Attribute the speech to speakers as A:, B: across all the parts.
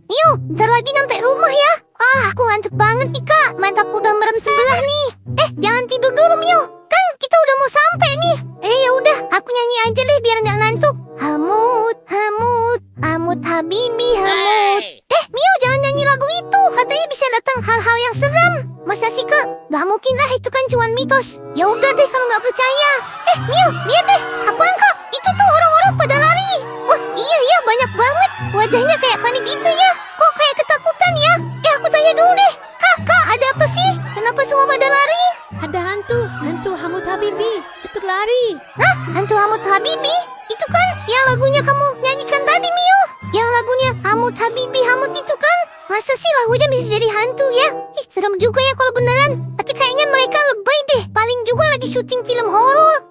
A: Mio, ntar lagi nyampe rumah ya. Aku ngantuk banget nih kak. Mataku udah merem sebelah nih. Jangan tidur dulu Mio. Kan kita udah mau sampai nih. Ya udah, aku nyanyi aja deh biar nggak ngantuk. Hamut, hamut, hamut habibi hamut. Mio jangan nyanyi lagu itu. Katanya bisa datang hal-hal yang seram. Masa sih kak? Gak mungkin lah, itu kan cuma mitos. Ya udah deh kalau nggak percaya. Mio, lihat deh. Apaan kak? Itu tuh orang-orang pada lari. Wah iya ya, banyak banget. Wajahnya kayak panik gitu ya. Kok kayak ketakutan ya? Aku tanya dulu deh. Kak, ada apa sih? Kenapa semua pada lari?
B: Ada hantu Hamut Habibi. Cepet lari.
A: Hantu Hamut Habibi? Itu kan yang lagunya kamu nyanyikan tadi, Mio. Yang lagunya Hamut Habibi Hamut itu kan? Masa sih lagunya bisa jadi hantu ya? Serem juga ya kalau beneran. Tapi kayaknya mereka lebay deh. Paling juga lagi syuting film horor.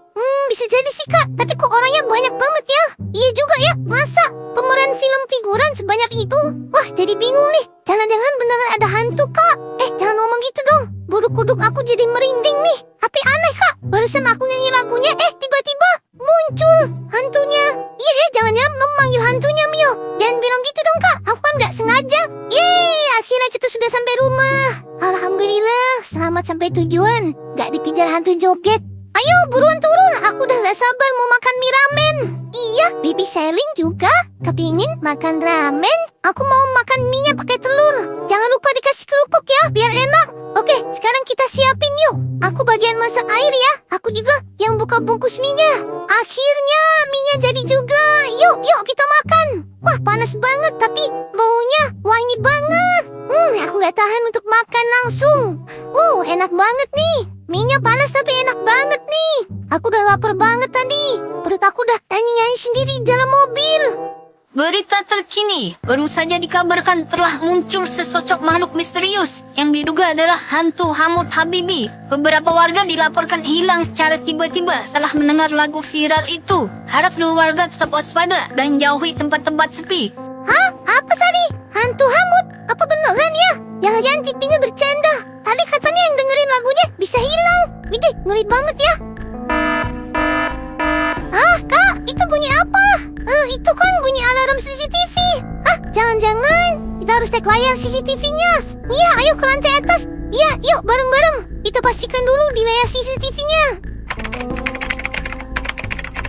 A: Bisa jadi sih kak. Tapi kok orangnya banyak banget ya? Iya juga ya. Masa pemeran film figuran sebanyak itu? Wah jadi bingung nih. Jangan-jangan beneran ada hantu kak. Jangan ngomong gitu dong. Bulu kuduk aku jadi merinding nih. Tapi aneh kak. Barusan aku nyanyi lagunya tiba-tiba muncul hantunya. Iya ya, jangan-jangan memanggil hantunya Mio. Jangan bilang gitu dong kak. Aku kan gak sengaja. Yeay, akhirnya kita sudah sampai rumah. Alhamdulillah, selamat sampai tujuan. Gak dikejar hantu joget. Ayo buruan turun, aku udah gak sabar mau makan mie ramen. Iya, Bibi Selin juga kepingin makan ramen. Aku mau makan mie-nya pakai telur. Jangan lupa dikasih kerupuk ya, biar enak. Oke, sekarang kita siapin yuk. Aku bagian masak air ya. Aku juga yang buka bungkus mie-nya. Akhirnya mie-nya jadi juga. Yuk kita makan. Wah panas banget tapi baunya wangi banget. Aku gak tahan untuk makan langsung. Enak banget nih. Mie-nya panas tapi enak banget nih. Aku udah lapar banget tadi. Perut aku udah nyanyi-nyanyi sendiri di dalam mobil.
C: Berita terkini, baru saja dikabarkan telah muncul sesosok makhluk misterius yang diduga adalah hantu Hamut Habibi. Beberapa warga dilaporkan hilang secara tiba-tiba setelah mendengar lagu viral itu. Harap seluruh warga tetap waspada dan jauhi tempat-tempat sepi.
A: Apa tadi? Hantu Hamut? Apa beneran ya? Jangan-jangan TV-nya bercanda. Tadi katanya yang dengerin lagunya bisa hilang. Widih, ngeri banget ya. Kak, itu bunyi apa? Itu kan bunyi alarm CCTV. Jangan-jangan kita harus cek layar CCTV-nya. Iya, ayo ke lantai atas. Iya, yuk bareng-bareng. Kita pastikan dulu di layar CCTV-nya.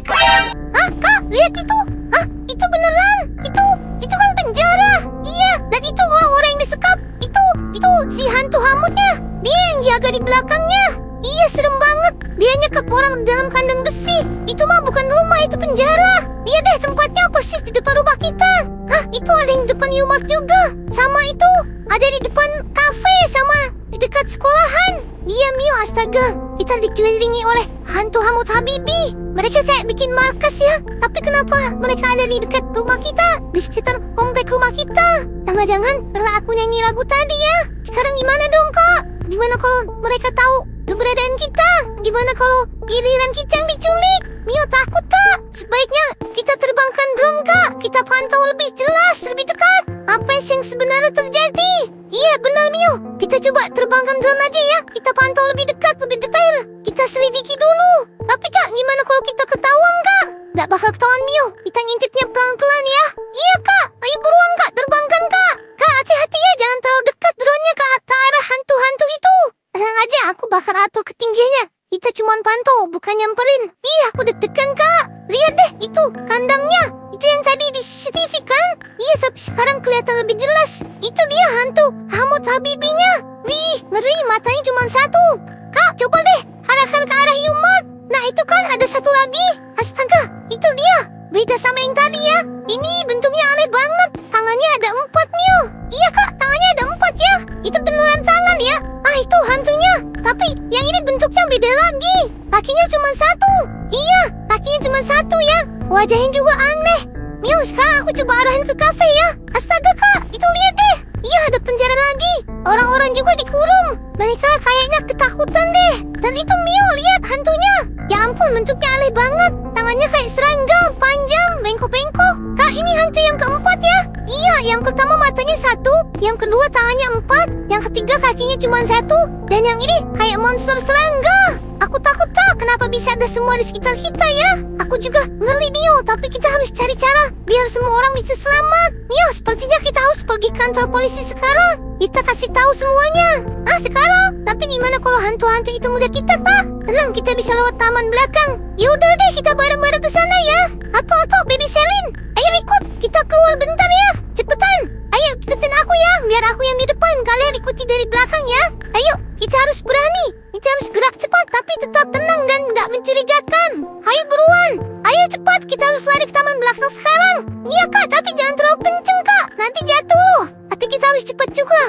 A: Kak, lihat itu. Itu beneran. Itu kan penjara. Iya, dan itu orang-orang yang disekap. Itu si hantu Hamutnya. Dia yang jaga di belakangnya. Iya, serem banget. Dia nyekap orang dalam kandang besi. Itu mah bukan rumah, itu penjara. Iya deh, tempatnya persis di depan rumah kita. Itu ada yang di depan Umar juga. Sama itu, ada di depan kafe sama di dekat sekolahan. Iya Mio, astaga. Kita dikelilingi oleh hantu Hamut Habibi. Mereka kayak bikin markas ya. Tapi kenapa mereka ada di dekat rumah kita? Di sekitar komplek rumah kita. Jangan-jangan karena aku nyanyi lagu tadi ya. Sekarang gimana dong kak? Gimana kalau mereka tahu keberadaan kita? Gimana kalau giliran kita yang diculik? Mio takut kak. Sebaiknya kita terbangkan drone kak. Kita pantau lebih jelas, lebih dekat. Apa yang sebenarnya terjadi? Iya benar Mio. Kita coba terbangkan drone aja ya. Kita pantau lebih dekat, lebih detail. Kita selidiki dulu. Tapi kak, gimana kalau kita ketahuan kak? Gak bakal ketahuan Mio. Kita ngintipnya pelan-pelan ya. Iya kak, ayo buruan kak, terbangkan kak. Kak, hati-hati ya, jangan terlalu dekat drone-nya ke arah hantu-hantu itu. Tenang aja, aku bakal atur ketinggiannya. Kita cuma pantau, bukan nyamperin. Aku deg-degan kak. Lihat deh, itu kandangnya. Itu yang tadi di CCTV kan? Iya, tapi sekarang kelihatan lebih jelas. Itu dia hantu Hamut Habibinya. Wih, ngeri, matanya cuma satu. Kak, coba deh arahkan ke arah Umar. Nah, itu kan ada satu lagi. Astaga, itu dia. Beda sama yang tadi ya. Ini bentuknya aneh banget. Tangannya ada 4 Mio. Iya kak, tangannya ada 4 ya. Itu beneran tangan ya. Itu hantunya. Tapi yang ini bentuknya beda lagi. Kakinya cuma 1. Iya, kakinya cuma 1 ya. Wajahnya juga aneh. Mio, sekarang aku coba arahin ke kafe ya. Astaga kak, itu lihat deh. Iya, ada penjara lagi. Orang-orang juga dikurung. Mereka kayaknya ketakutan deh. Dan itu Mio, lihat hantunya. Ya ampun, bentuknya aneh banget. Tangannya kayak serangga, panjang, bengkok-bengkok. Kak, ini hantu yang keempat ya. Iya, yang pertama matanya 1, yang kedua tangannya 4, yang ketiga kakinya cuma 1, dan yang ini kayak monster serangga. Aku takut kak. kenapa bisa ada semua di sekitar kita ya? Aku juga ngeri Mio, tapi kita harus cari cara biar semua orang bisa selamat. Mio, sepertinya kita harus pergi kantor polisi sekarang. Kita kasih tahu semuanya. Sekarang? Tapi gimana kalau hantu-hantu itu melihat kita, Pak? Tenang, kita bisa lewat taman belakang. Yaudah deh, kita bareng-bareng ke sana ya. Atau, Baby Selin. Ayo ikut, kita keluar bentar ya. Cepetan. Ayo, ikutin aku ya. Biar aku yang di depan, kalian ikuti dari belakang ya. Ayo, kita harus berani. Kita harus gerak cepat, tapi tetap tenang dan gak mencurigakan. Ayo buruan. Ayo cepat, kita harus lari ke taman belakang sekarang. Iya Kak, tapi jangan terlalu kenceng Kak. Nanti jatuh loh. Tapi kita harus cepat juga.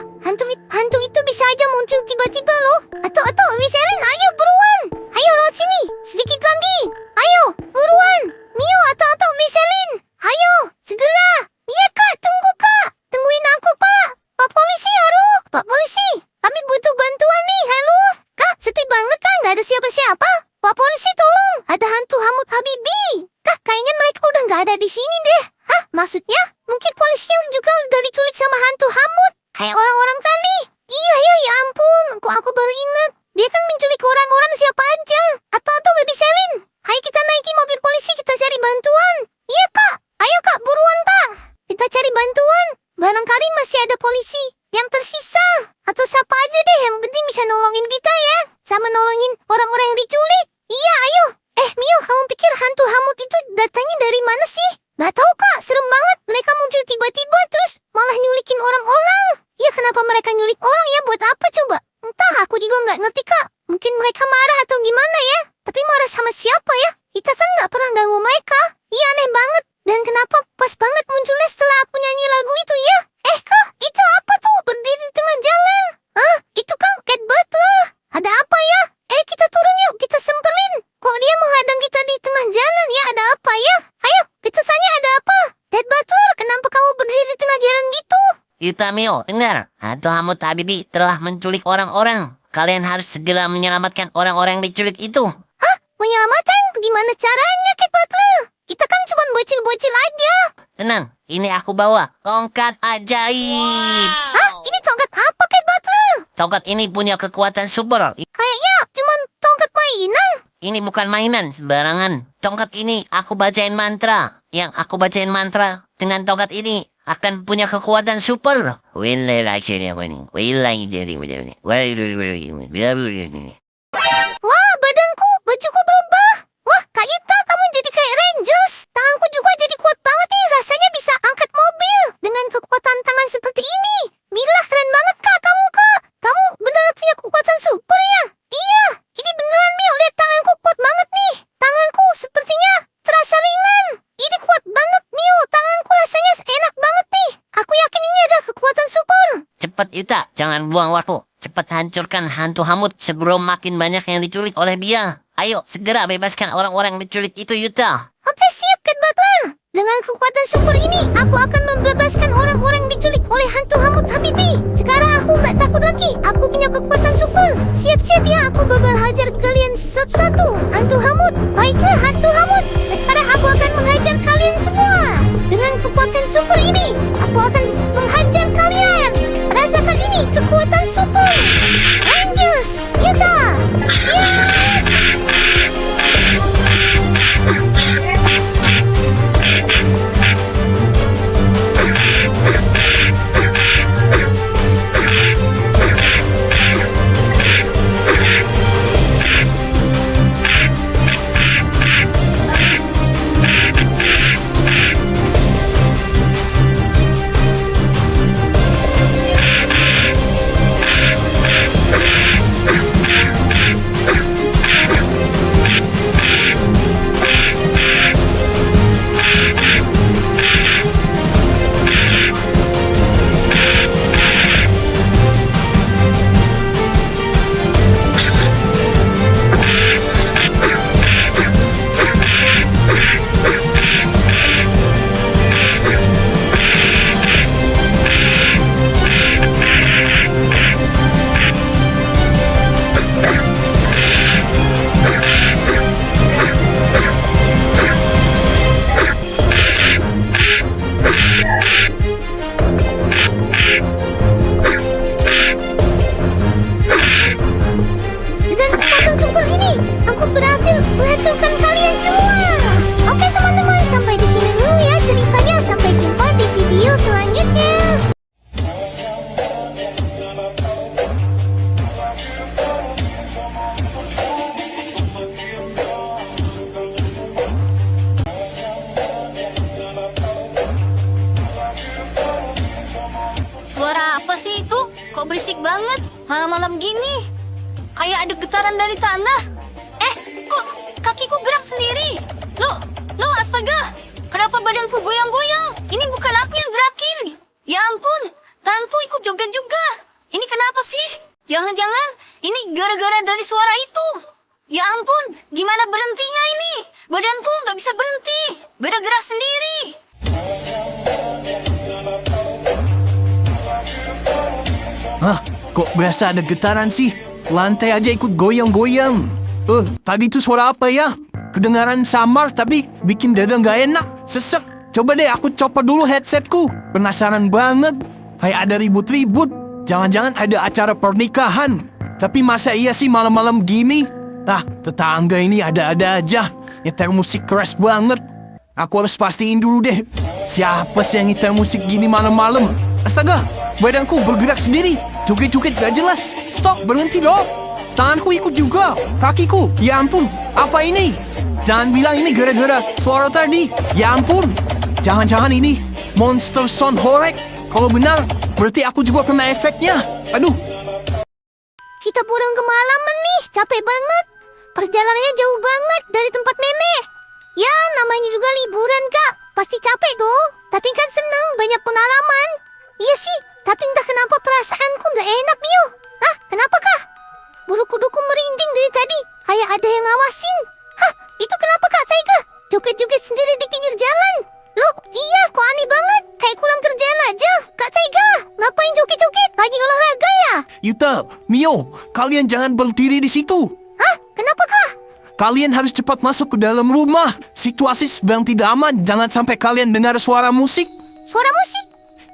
A: Hantu itu bisa aja muncul tiba-tiba loh. Atau, Miselin, ayo buruan. Ayo lewat sini, sedikit lagi. Ayo, buruan. Mio, atau, Miselin. Ayo, segera. Iya Kak, tunggu Kak. Tungguin aku Pak. Pak Polisi, halo. Pak Polisi, kami butuh bantuan nih, halo. Kak, sepi banget kan, gak ada siapa-siapa. Pak Polisi tolong, ada hantu Hamut Habibi. Kak, kayaknya mereka udah gak ada di sini deh. Hah, maksudnya? Mungkin polisinya juga udah diculik sama hantu Hamut. Kayak orang-orang tadi. Iya, ya ampun, kok aku baru ingat. Dia kan menculik orang-orang siapa aja. Atau Baby Selin. Hai, kita naiki mobil polisi, kita cari bantuan. Iya Kak, ayo Kak, buruan Pak. Kita cari bantuan. Barangkali masih ada polisi yang tersisa. Atau siapa aja deh, yang penting bisa nolongin kita ya. Sama nolongin orang-orang yang diculik. Iya, ayo. Mio, kamu pikir hantu Hamut itu datangnya dari mana sih? Gak tahu Kak, serem banget. Mereka muncul tiba-tiba terus malah nyulikin orang-orang. Ya kenapa mereka nyulik orang ya? Buat apa coba? Entah, aku juga gak ngerti Kak. Mungkin mereka marah atau gimana ya? Tapi marah sama siapa ya? Kita kan gak pernah ganggu mereka. Iya, aneh banget. Dan kenapa pas banget munculnya setelah aku nyanyi lagu itu ya? Kak, itu apa tuh? Berdiri di tengah jalan. Itu kan Cat Butler. Ada apa ya? Kita turun yuk, kita semperin. Kok dia menghadang kita di tengah jalan ya? Ada apa ya? Ayo, kita tanya ada apa? Cat Butler, kenapa kamu berdiri di tengah jalan gitu?
D: Yuta Mio, dengar. Hantu Hamut Habibi telah menculik orang-orang. Kalian harus segera menyelamatkan orang-orang yang diculik itu.
A: Menyelamatkan? Gimana caranya, Cat Butler? Kita kan cuma bocil-bocil aja.
D: Tenang, ini aku bawa tongkat ajaib.
A: Ini tongkat apa, Cat Butler?
D: Tongkat ini punya kekuatan super.
A: Kayaknya cuma tongkat mainan.
D: Ini bukan mainan sembarangan. Tongkat ini aku bacain mantra. Yang aku bacain mantra dengan tongkat ini akan punya kekuatan super.
A: Wah, badanku, bajuku berubah. Wah, Kak Yuta, kamu jadi kayak Rangers. Tanganku juga jadi kuat banget nih. Rasanya bisa angkat mobil dengan kekuatan tangan seperti ini. Mila, keren banget Kak, kamu Kak. Kamu beneran punya kekuatan super ya? Iya, ini beneran Mio. Lihat tanganku kuat banget nih. Tanganku sepertinya terasa ringan. Ini kuat banget Mio. Tanganku rasanya enak banget nih. Aku yakin ini ada kekuatan super.
D: Cepat Yuta, jangan buang waktu. Cepat hancurkan hantu Hamut sebelum makin banyak yang diculik oleh dia. Ayo, segera bebaskan orang-orang yang diculik itu, Yuta.
A: Oke, siap, Cat Butler. Dengan kekuatan super ini, aku akan membebaskan orang-orang yang diculik oleh hantu Hamut Habibi. Sekarang aku gak takut lagi. Aku punya kekuatan super. Siap-siap ya, aku bakal hajar kalian satu-satu. Hantu Hamut, baiklah hantu Hamut. Sekarang aku akan menghajar kalian semua. Dengan kekuatan super ini, aku akan menghajar kalian. Rasakan ini, kekuatan super. Rangers, Yuta. Dengan kekuatan super ini, aku berhasil menghancurkan kalian semua. Oke teman-teman, sampai di sini dulu ya ceritanya. Sampai jumpa di video selanjutnya.
C: Suara apa sih itu? Kok berisik banget? Malam-malam gini. Kayak ada getaran dari tanah. Kok kakiku gerak sendiri? Lo, astaga. Kenapa badanku goyang-goyang? Ini bukan aku yang gerakin. Ya ampun, tanganku ikut joget juga. Ini kenapa sih? Jangan-jangan ini gara-gara dari suara itu. Ya ampun, gimana berhentinya ini? Badanku nggak bisa berhenti. Bergerak sendiri.
E: Hah? Kok berasa ada getaran sih? Lantai aja ikut goyang-goyang. Tadi itu suara apa ya? Kedengaran samar tapi bikin dada nggak enak. Sesek. Coba deh aku copot dulu headsetku. Penasaran banget. Kayak ada ribut-ribut. Jangan-jangan ada acara pernikahan. Tapi masa iya sih malam-malam gini? Tetangga ini ada-ada aja. Nyetel musik keras banget. Aku harus pastiin dulu deh. Siapa sih yang nyetel musik gini malam-malam? Astaga, badanku bergerak sendiri. Joget-joget gak jelas. Stop, berhenti dong. Tanganku ikut juga. Kakiku, ya ampun. Apa ini? Jangan bilang ini gara-gara suara tadi. Ya ampun. Jangan-jangan ini monster sound horek. Kalau benar, berarti aku juga kena efeknya. Aduh.
A: Kita pulang kemalaman nih, capek banget. Perjalanannya jauh banget dari tempat nenek. Ya, namanya juga liburan, Kak. Pasti capek dong. Tapi kan seneng, banyak pengalaman. Iya sih, tapi entah kenapa perasaanku gak enak, Mio. Kenapa, Kak? Bulu kuduku merinding dari tadi. Kayak ada yang ngawasin. Itu kenapa, Kak Taiga? Joget-joget sendiri di pinggir jalan. Loh, iya, kok aneh banget. Kayak kurang kerjaan aja. Kak Taiga, ngapain joget-joget? Lagi olahraga ya?
E: Yuta, Mio, kalian jangan berdiri di situ.
A: Kenapa, Kak?
E: Kalian harus cepat masuk ke dalam rumah. Situasi sedang tidak aman. Jangan sampai kalian dengar suara musik.
A: Suara musik?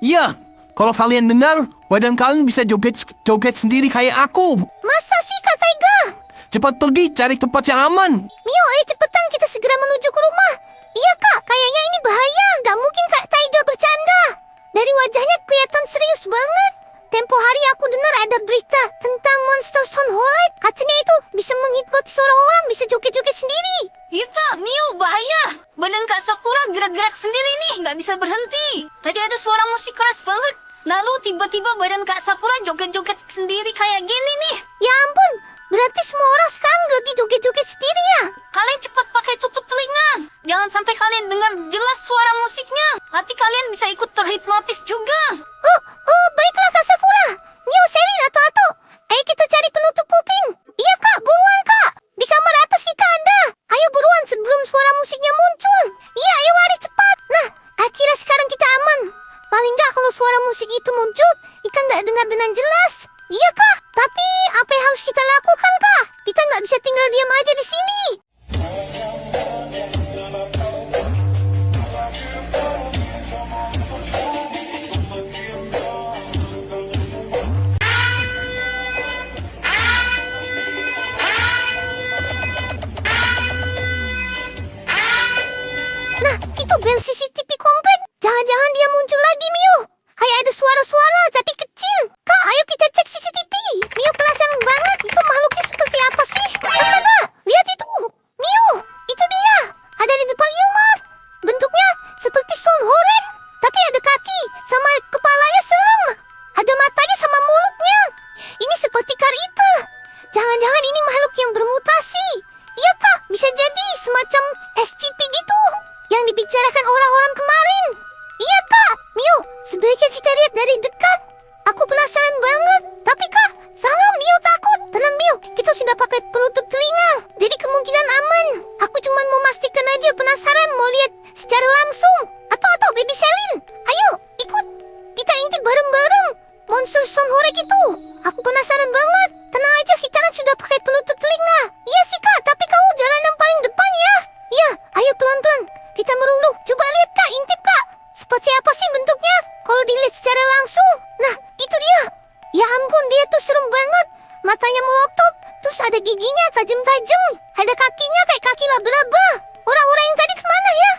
E: Iya, kalau kalian dengar, badan kalian bisa joget sendiri kayak aku.
A: Masa sih, Kak Taiga?
E: Cepat pergi cari tempat yang aman.
A: Mio, ayo cepetan kita segera menuju ke rumah. Iya, Kak, kayaknya ini bahaya. Gak mungkin Kak Taiga bercanda. Dari wajahnya kelihatan serius banget. Tempo hari aku dengar ada berita tentang monster sound horek. Katanya itu bisa menghipnotis orang, bisa joget-joget sendiri.
C: Yuta, Mio, bahaya. Badan Kak Sakura gerak-gerak sendiri nih, nggak bisa berhenti. Tadi ada suara musik keras banget. Lalu tiba-tiba badan Kak Sakura joget-joget sendiri kayak gini nih.
A: Ya ampun, berarti semua orang sekarang lagi joget-joget sendiri ya?
C: Kalian cepat pakai tutup telinga. Jangan sampai kalian dengar jelas suara musiknya. Hati kalian bisa ikut terhipnotis juga.
A: Baiklah Kak Sakura. Mio, Selin, atau ayo kita cari penutup kuping. Iya, Kak, buruan, Kak. Di kamar atas kita ada. Ayo buruan sebelum suara musiknya muncul. Iya, ayo lari cepat. Nah, akhirnya sekarang kita aman. Paling nggak kalau suara musik itu muncul, kita nggak dengar dengan jelas. Iya, Kak. Tapi apa yang harus kita lakukan, Kak? Kita nggak bisa tinggal diam aja di sini. Nah, itu bel CCTV komplek. Jangan-jangan dia muncul lagi, Mio. Kayak ada suara-suara tapi kecil. Kak, ayo kita cek CCTV. Mio penasaran banget. Itu makhluknya seperti apa sih? Astaga, lihat itu. Mio, itu dia. Ada di depan Yumar. Bentuknya seperti sound horek. Tapi ada kaki sama kepalanya serem. Ada matanya sama mulutnya. Ini seperti karita. Jangan-jangan ini makhluk yang bermutasi. Iya, Kak, bisa jadi semacam SCP gitu. Yang dibicarakan orang-orang kemarin. Iya, Kak. Mio, sebaiknya kita lihat dari dekat. Aku penasaran banget. Tapi, Kak, serem. Mio takut. Tenang, Mio. Kita sudah pakai penutup telinga. Jadi kemungkinan aman. Aku cuma mau pastikan aja, penasaran mau lihat secara langsung. Atau, Baby Selin. Ayo, ikut. Kita intip bareng-bareng. Monster sound horek itu. Aku penasaran banget. Tenang aja, kita kan sudah pakai penutup telinga. Iya sih, Kak. Tapi kamu jalan yang paling depan ya. Iya, ayo pelan-pelan. Kita merunduk. Coba lihat, Kak. Intip, Kak. Seperti apa sih bentuknya? Kalau dilihat secara langsung. Nah, itu dia. Ya ampun, dia tuh serem banget. Matanya melotot. Terus ada giginya tajam-tajam. Ada kakinya kayak kaki bla bla bla. Orang-orang yang tadi kemana ya?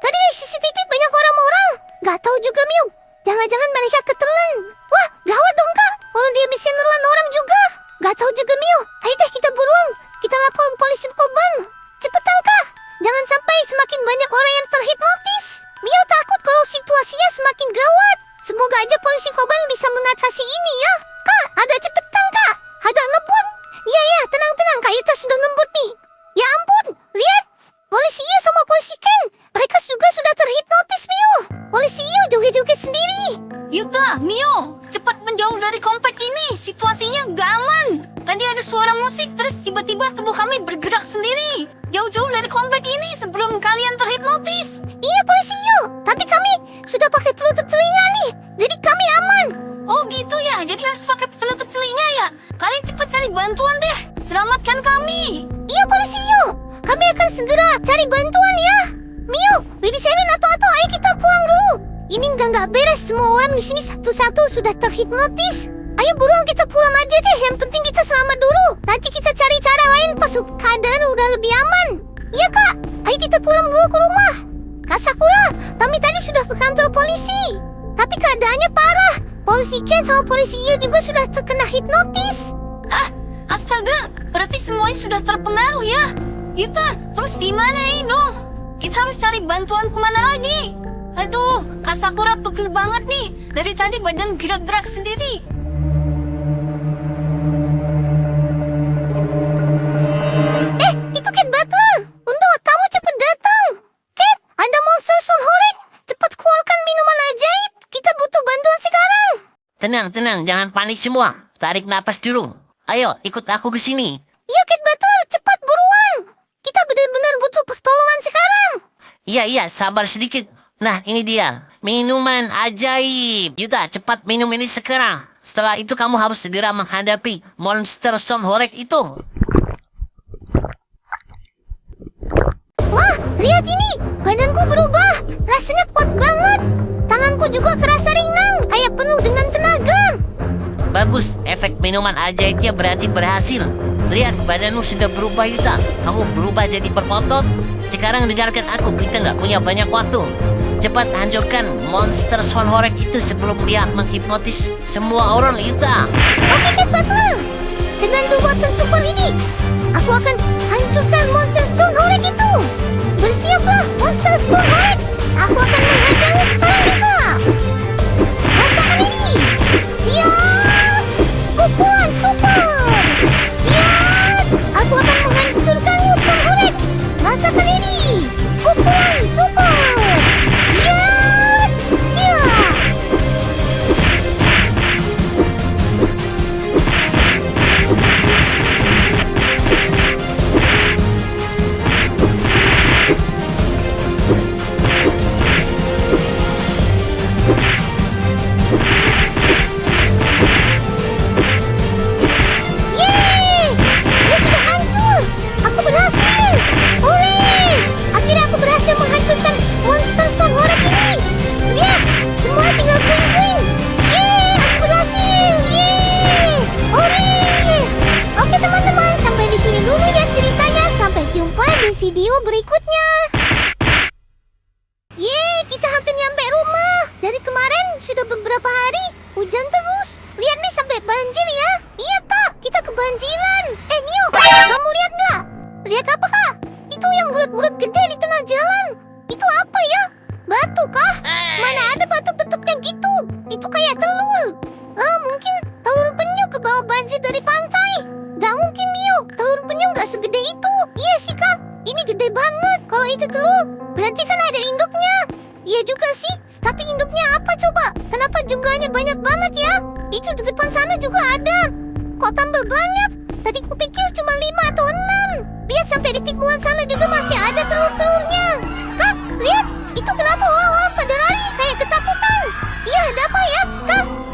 A: Tadi di CCTV banyak orang-orang. Gak tahu juga, Miu. Jangan-jangan mereka ketelan. Wah, gawat dong, Kak. Kalau dia bisa nelan orang juga. Gak tahu juga, Miu. Ayo deh kita buruan. Kita lapor polisi korban. Cepetan, Kak. Jangan sampai semakin banyak orang yang terhipnotis. Miu takut kalau situasinya semakin gawat. Semoga aja polisi korban bisa mengatasi ini ya. Kak, agak cepetan, Kak. Agak ngebut. Iya, tenang-tenang. Kak Yuta sudah ngebut nih. Ya ampun, lihat. Polisi Iyo sama polisi Ken. Mereka juga sudah terhipnotis, Miu. Polisi Iyo joget-joget sendiri.
C: Yuta, Mio, cepat menjauh dari komplek ini. Situasinya gak aman. Tadi ada suara musik, terus tiba-tiba tubuh kami bergerak sendiri. Jauh-jauh dari komplek ini sebelum kalian terhipnotis.
A: Iya, polisi Iyo. Tapi kami sudah pakai penutup telinga nih. Jadi kami aman.
C: Oh gitu ya, jadi harus pakai penutup telinga ya. Kalian cepat cari bantuan deh. Selamatkan kami.
A: Iya, polisi Iyo. Kami akan segera cari bantuan ya. Miu, Baby Seven atau ayo kita pulang dulu. Ini nggak beres, semua orang di sini satu-satu sudah terhipnotis. Ayo buruan kita pulang aja deh, yang penting kita selamat dulu. Nanti kita cari cara lain pas keadaan udah lebih aman. Iya, Kak, ayo kita pulang dulu ke rumah. Kak Sakura, kami tadi sudah ke kantor polisi. Tapi keadaannya parah. Polisi Ken sama polisi Iyo juga sudah terkena hipnotis.
C: Astaga, berarti semuanya sudah terpengaruh ya. Yuta, terus gimana ini dong? Kita harus cari bantuan kemana lagi? Aduh, Kak Sakura pegel banget nih. Dari tadi badan gerak-gerak sendiri.
A: Itu Cat Butler. Untung kamu cepat datang. Cat, ada monster Sonhorek. Cepat keluarkan minuman ajaib. Kita butuh bantuan sekarang.
D: Tenang, jangan panik semua. Tarik napas dulu. Ayo, ikut aku ke sini.
A: Iya, Cat Butler, cepat buruan. Kita benar-benar butuh pertolongan sekarang.
D: Iya, sabar sedikit. Nah, ini dia. Minuman ajaib. Yuta, cepat minum ini sekarang. Setelah itu kamu harus segera menghadapi monster Sonhorek itu.
A: Wah, lihat ini. Badanku berubah. Rasanya kuat banget. Tanganku juga kerasa ringan. Kayak penuh dengan tenaga.
D: Bagus, efek minuman ajaibnya berarti berhasil. Lihat, badanmu sudah berubah, Yuta. Kamu berubah jadi berotot. Sekarang dengarkan aku, kita nggak punya banyak waktu. Cepat hancurkan monster Sonhorek itu sebelum dia menghipnotis semua orang, Yuta.
A: Oke, Cat Butler. Dengan kekuatan super ini, aku akan hancurkan monster Sonhorek itu. Bersiaplah, monster Sonhorek. Aku akan menghajarmu sekarang juga. Rasakan ini. Siap. Pukulan super. Siap. Aku akan menghancurkanmu, Sonhorek. Rasakan ini. Pukulan super. Siap. Yeay! Dia sudah hancur. Aku berhasil. Hore! Akhirnya aku berhasil menghancurkan monster Sonhorek ini. Lihat, semua tinggal puing-puing. Yeay, aku berhasil. Yeay! Hore! Oke teman-teman, sampai di sini dulu ya ceritanya. Sampai jumpa di video berikutnya. Yeay, kita hampir nyampe rumah. Dari kemarin sudah beberapa hari hujan terus. Lihat nih sampai banjir ya. Iya Kak, kita kebanjiran. Mio, kamu lihat nggak? Lihat apa Kak? Itu yang bulat-bulat gede di tengah jalan. Itu apa ya? Batu kah? Mana ada batu bentuknya gitu? Itu kayak telur. Mungkin telur penyu ke bawah banjir dari pantai. Gak mungkin Mio, telur penyu gak segede itu. Iya sih Kak, ini gede banget. Kalau itu telur, berarti kan ada induknya. Iya juga sih, tapi induknya apa coba? Kenapa jumlahnya banyak banget ya? Itu di depan sana juga ada. Kok tambah banyak? Tadi kupikir cuma 5 atau 6. Lihat sampai di tikungan sana juga masih ada telur-telurnya. Kak, lihat, itu kenapa orang-orang pada lari kayak ketakutan? Iya, ada apa ya?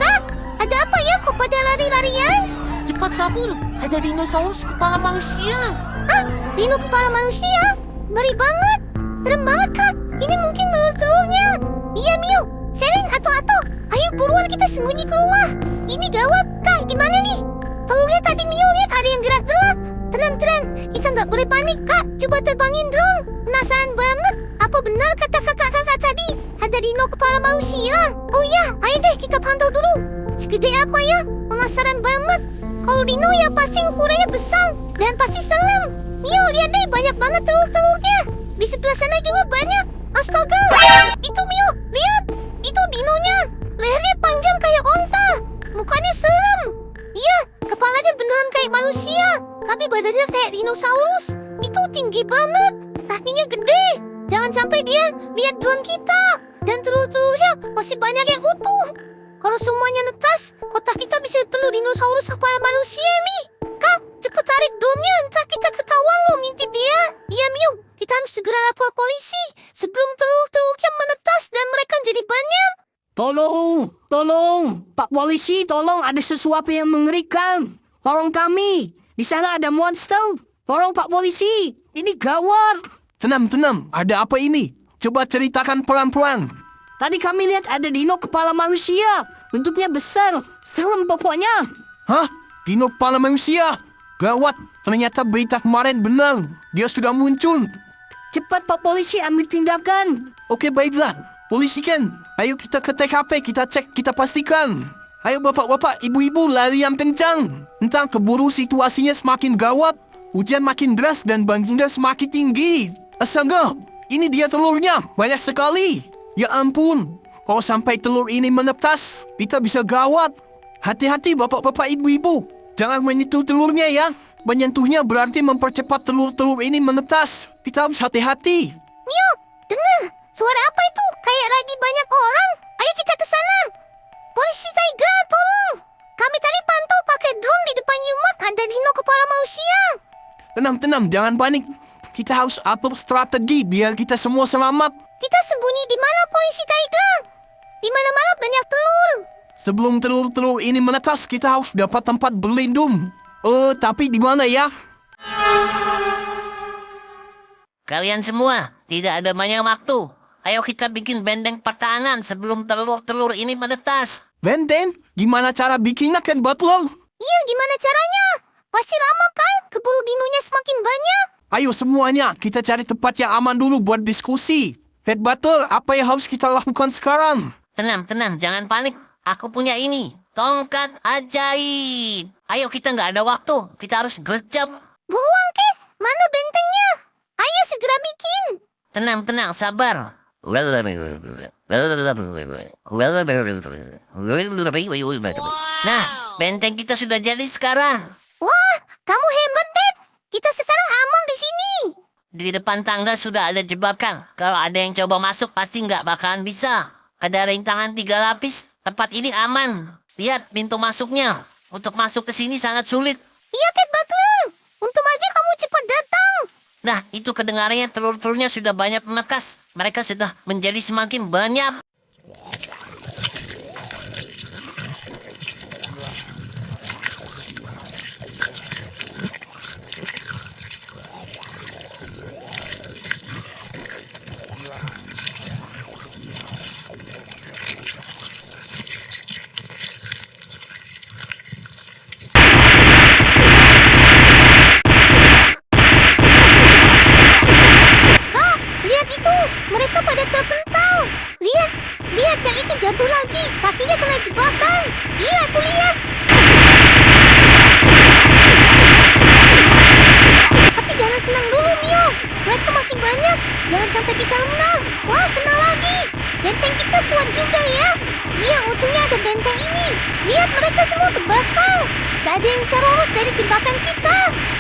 A: Kak, ada apa ya kok pada lari-larian?
B: Cepat kabur, ada dinosaurus kepala manusia.
A: Hah? Dino kepala manusia? Ngeri banget. Serem banget, Kak. Ini mungkin telur-telurnya. Iya, Mio. Selin atau ayo buruan kita sembunyi ke rumah. Ini gawat. Kak, gimana nih? Telurnya tadi Mio lihat ada yang gerak-gerak. Tenang, kita nggak boleh panik, Kak. Coba terbangin drone. Penasaran banget. Apa benar kata kakak-kakak tadi? Ada dino kepala manusia. Oh ya, ayo deh kita pantau dulu. Segede apa ya? Penasaran banget. Kalau dino ya pasti ukurannya besar dan pasti serem. Mio, lihat deh, banyak banget telur-telurnya. Di sebelah sana juga banyak. Astaga, itu Mio, lihat. Itu dinonya. Lehernya panjang kayak onta. Mukanya serem. Iya, kepalanya beneran kayak manusia. Tapi badannya kayak dinosaurus. Itu tinggi banget. Kakinya gede. Jangan sampai dia lihat drone kita. Dan telur-telurnya masih banyak yang utuh. Kalau semuanya netas, kotak kita bisa telur dinosaurus kepala manusia, Mi. Kak, cepet tarik drone-nya. Entah kita ketahuan lo ngintip dia. Iya, Mio. Kita harus segera lapor polisi sebelum telur-telurnya menetas dan mereka jadi banyak.
F: Tolong, Pak Polisi, tolong, ada sesuatu yang mengerikan. Tolong kami, di sana ada monster. Tolong Pak Polisi, ini gawat.
E: Tenang, ada apa ini? Coba ceritakan pelan-pelan.
F: Tadi kami lihat ada dino kepala manusia. Bentuknya besar, serem pokoknya.
E: Hah? Dino kepala manusia? Gawat, ternyata berita kemarin benar. Dia sudah muncul.
F: Cepat Pak Polisi, ambil tindakan.
E: Oke, baiklah. Polisi kan, ayo kita ke TKP, kita cek, kita pastikan. Ayo bapak-bapak, ibu-ibu, lari yang kencang. Entah keburu situasinya semakin gawat. Hujan makin deras dan banjirnya semakin tinggi. Astaga, ini dia telurnya, banyak sekali. Ya ampun, kalau sampai telur ini menetas, kita bisa gawat. Hati-hati bapak-bapak, ibu-ibu. Jangan menyentuh telurnya ya. Menyentuhnya berarti mempercepat telur-telur ini menetas. Kita harus hati-hati.
A: Mio, dengar. Suara apa itu? Kayak lagi banyak orang. Ayo kita ke sana. Polisi Taiga, tolong. Kami tadi pantau pakai drone di depan Yumat. Ada dino kepala manusia.
E: Tenang, jangan panik. Kita harus atur strategi biar kita semua selamat.
A: Kita sembunyi di mana, Polisi Taiga? Di mana-mana banyak telur.
E: Sebelum telur-telur ini menetas, kita harus dapat tempat berlindung. Tapi di mana ya?
D: Kalian semua, tidak ada banyak waktu. Ayo kita bikin benteng pertahanan sebelum telur-telur ini menetas.
E: Benteng? Gimana cara bikinnya kan, Butler?
A: Iya, gimana caranya? Pasti lama kan? Keburu dinonya semakin banyak.
E: Ayo semuanya, kita cari tempat yang aman dulu buat diskusi. Head Butler, apa yang harus kita lakukan sekarang?
D: Tenang, jangan panik. Aku punya ini, tongkat ajaib. Ayo kita nggak ada waktu, kita harus gercep.
A: Buruan, Kek. Mana bentengnya? Ayo segera bikin.
D: Tenang, sabar. Nah, benteng kita sudah jadi sekarang.
A: Wah, kamu hebat, Dad. Kita sekarang aman di sini.
D: Di depan tangga sudah ada jebakan. Kalau ada yang coba masuk, pasti nggak bakalan bisa. Ada rintangan 3 lapis. Tempat ini aman. Lihat pintu masuknya. Untuk masuk ke sini sangat sulit.
A: Iya, Cat Butler. Untung aja kamu cepat datang.
D: Nah, itu kedengarannya telur-telurnya sudah banyak menetas. Mereka sudah menjadi semakin banyak.
A: Kak, lihat itu. Mereka pada terpental. Lihat yang itu jatuh lagi. Kakinya kena jebakan. Iya, aku lihat. Tapi jangan senang dulu, Mio. Mereka masih banyak. Jangan sampai kita lengah. Wah, kena lagi. Benteng kita kuat juga ya. Iya, untungnya ada benteng ini. Lihat, mereka semua terbakar. Gak ada yang bisa lolos dari jebakan kita.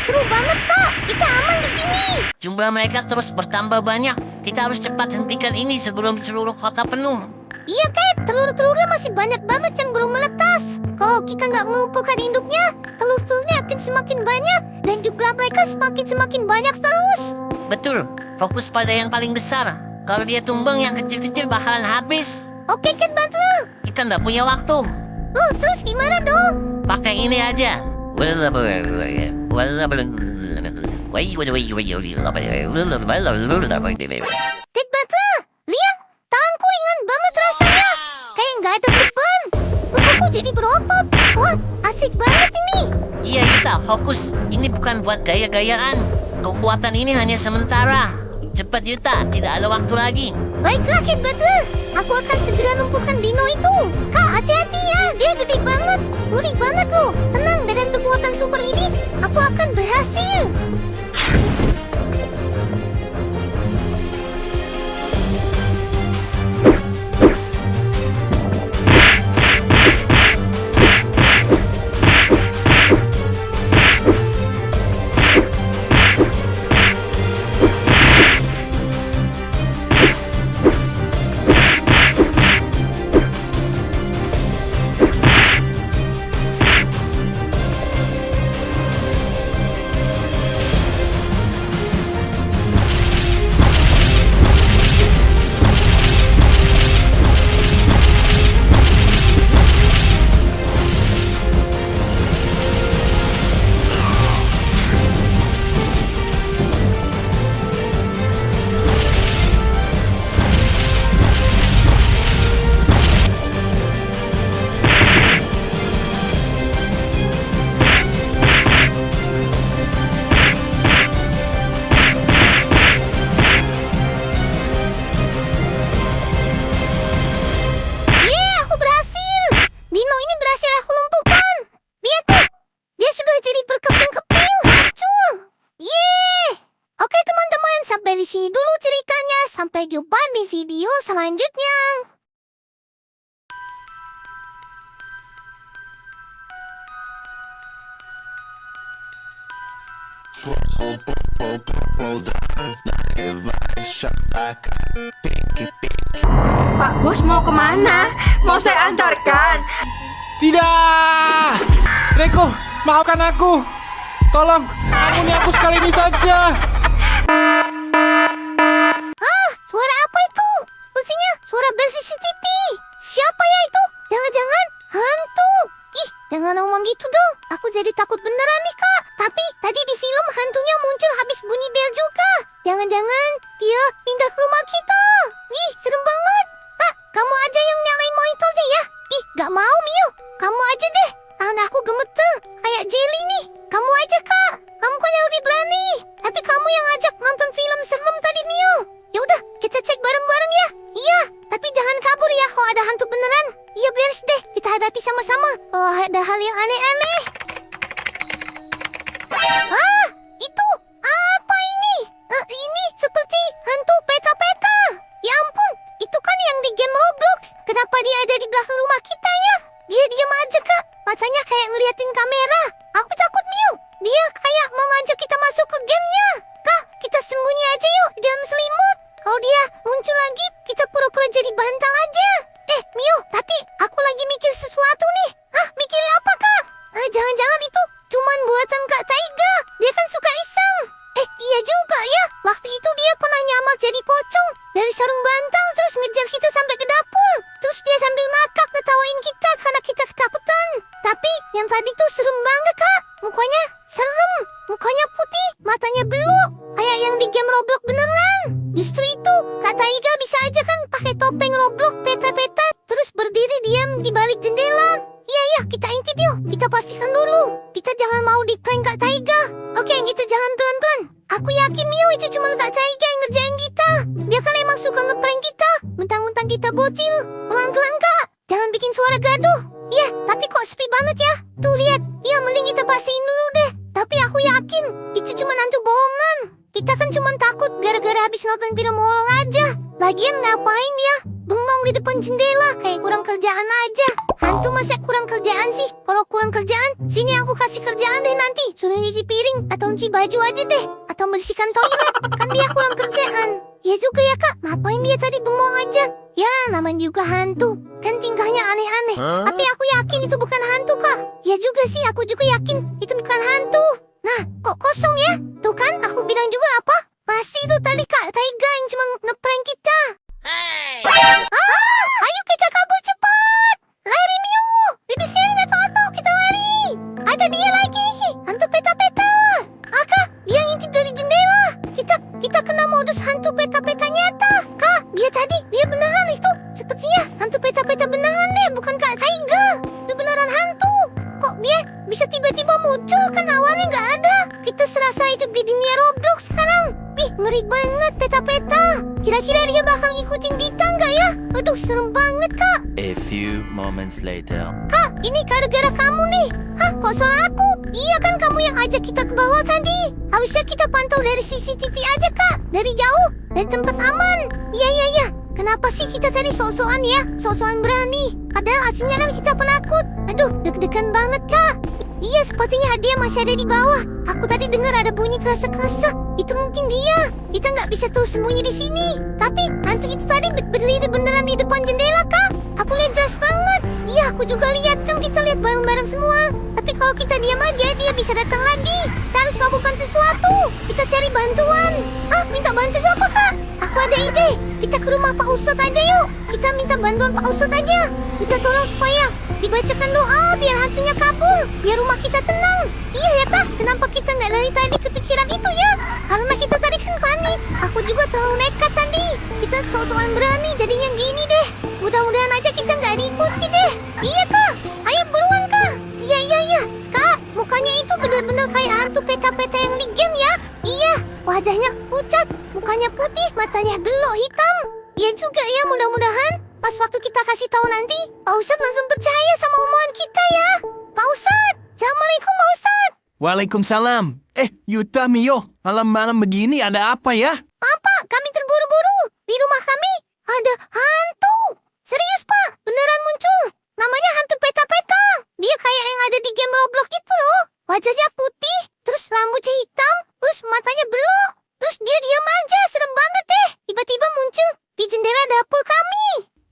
A: Seru banget, Kak. Kita aman di sini.
D: Jumlah mereka terus bertambah banyak. Kita harus cepat hentikan ini sebelum seluruh kota penuh.
A: Iya, Kak. Telur-telurnya masih banyak banget yang belum menetas. Kalau kita nggak melumpuhkan induknya, telur-telurnya akan semakin banyak. Dan jumlah mereka semakin banyak terus.
D: Betul, fokus pada yang paling besar. Kalau dia tumbang, yang kecil-kecil bakalan habis.
A: Oke, Cat Butler.
D: Kita nggak punya waktu.
A: Terus gimana dong?
D: Pakai ini aja.
A: Cat Butler, lihat. Tanganku ringan banget rasanya. Kayak nggak ada beban. Lupaku jadi berotot. Wah, asik banget ini.
D: Iya Yuta, fokus. Ini bukan buat gaya-gayaan. kekuatan ini hanya sementara. Cepat Yuta, tidak ada waktu lagi.
A: Baiklah, Cat Butler. Aku akan segera lumpuhkan dino itu. Kak, hati-hati ya. Dia gede banget. Ngeri banget loh. Tenang, dengan kekuatan super ini, aku akan berhasil. Sampai di sini dulu ceritanya. Sampai jumpa di video selanjutnya.
G: Pak Bos mau kemana? Mau saya antarkan?
H: Tidak! Reko, maafkan aku. Tolong, ampuni aku sekali ini saja.
A: Suara apa itu? Sepertinya suara bel CCTV. Siapa ya itu? Jangan-jangan hantu. Ih, jangan ngomong gitu dong. Aku jadi takut beneran nih, Kak. Tapi tadi di film hantunya muncul habis bunyi bel juga. Jangan-jangan dia pindah ke rumah kita. Ih, serem banget. Kak, kamu aja yang nyalain monitor deh ya. Ih, gak mau, Mio. Kamu aja deh. Tangan aku gemeter. Kayak jelly nih. Kamu aja, Kak. Kamu kan yang lebih berani. Tapi kamu yang ngajak nonton film serem tadi, Mio. Ya udah, kita cek bareng-bareng ya. Iya, tapi jangan kabur ya kalau ada hantu beneran. Iya, beres deh. Kita hadapi sama-sama. Oh, ada hal yang aneh-aneh. Ah, itu apa ini? Ini seperti hantu peta-peta. Ya ampun, itu kan yang di game Roblox. Kenapa dia ada di belakang rumah kita ya? Dia diam aja, Kak. Matanya kayak ngeliatin kamera. Aku takut, Miu. Dia kayak mau ngajak kita masuk ke gamenya. Kak, kita sembunyi aja yuk di dalam selimut. Kalau dia muncul lagi, kita pura-pura jadi bantal aja. Miu, tapi aku lagi mikir sesuatu nih. Mikir apa, Kak? Jangan-jangan itu cuman buatan Kak Taiga. Dia kan suka iseng. Iya juga ya. Waktu itu dia pernah nyamar jadi pocong dari sarung bantal terus ngejar kita sampai ke dapur. Terus dia sambil ngakak ngetawain kita karena kita ketakutan. Tapi yang tadi tuh serem banget, Kak. Mukanya serem. Mukanya putih, matanya beluk. Kayak yang di game Roblox beneran. Justru itu, Kak Taiga bisa aja kan pakai topeng Roblox peta-peta terus berdiri diam di balik jendela. Iya, kita intip yuk. Kita pastikan dulu. Kita jangan mau di prank Kak Taiga. Oke, kita jangan pelan-pelan. Aku yakin Mio itu cuma Kak Taiga yang ngerjain kita. Dia kan emang suka ngeprank kita. Mentang-mentang kita bocil. Pelan-pelan, Kak. Jangan bikin suara gaduh. Iya, tapi kok sepi banget ya. Tuh lihat. Iya, mending kita pastiin dulu deh. Tapi aku yakin itu cuma hantu bohongan. Kita kan cuma takut gara-gara habis nonton film horor aja. Lagian ngapain dia bengong di depan jendela kayak kurang kerjaan aja. Hantu masa kurang kerjaan sih? Kalau kurang kerjaan, sini aku kasih kerjaan deh nanti. Suruh nyuci piring atau nyuci baju aja deh. Atau bersihkan toilet. Kan dia kurang kerjaan. Ya juga ya, Kak. Ngapain dia tadi bengong aja? Ya, namanya juga hantu. Kan tingkahnya aneh-aneh. Tapi aku yakin itu bukan hantu, Kak. Ya juga sih, aku juga yakin itu bukan hantu. Nah, kok kosong ya? Tuh kan, aku bilang juga apa? Pasti itu tadi Kak Taiga yang cuma ngeprank kita. Ayo kita kabur cepat. Lari, Miu. Bibi sering atau kita lari. Ada dia lagi. Hantu peta-peta. Kak, dia ngintip dari jendela. Kita kena modus hantu peta-peta nyata. Kak, dia beneran itu. Sepertinya hantu peta-peta beneran deh, bukan Kak Taiga. Itu beneran hantu. Kok dia bisa tiba-tiba muncul kan awalnya nggak ada. kita serasa hidup di dunia Roblox sekarang. Ih, ngeri banget peta-peta. Kira-kira dia bakal ngikutin kita nggak ya? Aduh, serem banget, Kak.
I: A few moments later.
A: Kak, ini gara-gara kamu nih. Hah, kok salah aku? Iya kan kamu yang ajak kita ke bawah tadi. Harusnya kita pantau dari CCTV aja, Kak. Dari jauh, dari tempat aman. Iya. Kenapa sih kita tadi sok-sokan ya? Sok-sokan berani. Padahal aslinya kan kita penakut. Aduh, deg-degan banget, Kak. Iya, sepertinya dia masih ada di bawah. Aku tadi dengar ada bunyi kerasa-kerasa. Itu mungkin dia. Kita nggak bisa terus sembunyi di sini. Tapi hantu itu tadi berdiri beneran di depan jendela, Kak. Aku lihat jelas banget. Iya, aku juga lihat. Kan kita lihat bareng-bareng semua. Tapi kalau kita diam aja, dia bisa datang lagi. Kita harus melakukan sesuatu. Kita cari bantuan. Ah, minta bantu siapa, Kak? Aku ada ide. Kita ke rumah Pak Ustadz aja yuk. Kita minta bantuan Pak Ustadz aja. Kita tolong supaya dibacakan doa biar hantunya kabur. Biar rumah kita tenang. Iya ya, Pak. Kenapa kita nggak dari tadi kepikiran itu ya? Karena kita tadi kan panik. Aku juga terlalu nekat tadi. Kita sok-sokan berani jadinya gini deh. Mudah-mudahan aja kita nggak diikuti deh. Iya, Kak. Ayo buruan, Kak. Iya. Kak, mukanya itu benar-benar kayak hantu peta-peta yang di game ya. Iya, wajahnya pucat. Mukanya putih, matanya belok hitam. Iya juga ya, mudah-mudahan pas waktu kita kasih tahu nanti, Pak Ustadz langsung percaya sama omongan kita ya. Pak Ustadz, Assalamualaikum Pak Ustadz.
E: Waalaikumsalam. Yuta, Mio, malam-malam begini ada apa ya?
A: Pak, kami terburu-buru. Di rumah kami ada hantu. Serius, Pak, beneran muncul. Namanya hantu peta-peta. Dia kayak yang ada di game Roblox itu loh. Wajahnya putih, terus rambutnya hitam, terus matanya belok. Terus dia diam aja, serem banget deh. Tiba-tiba muncul di jendela dapur kami.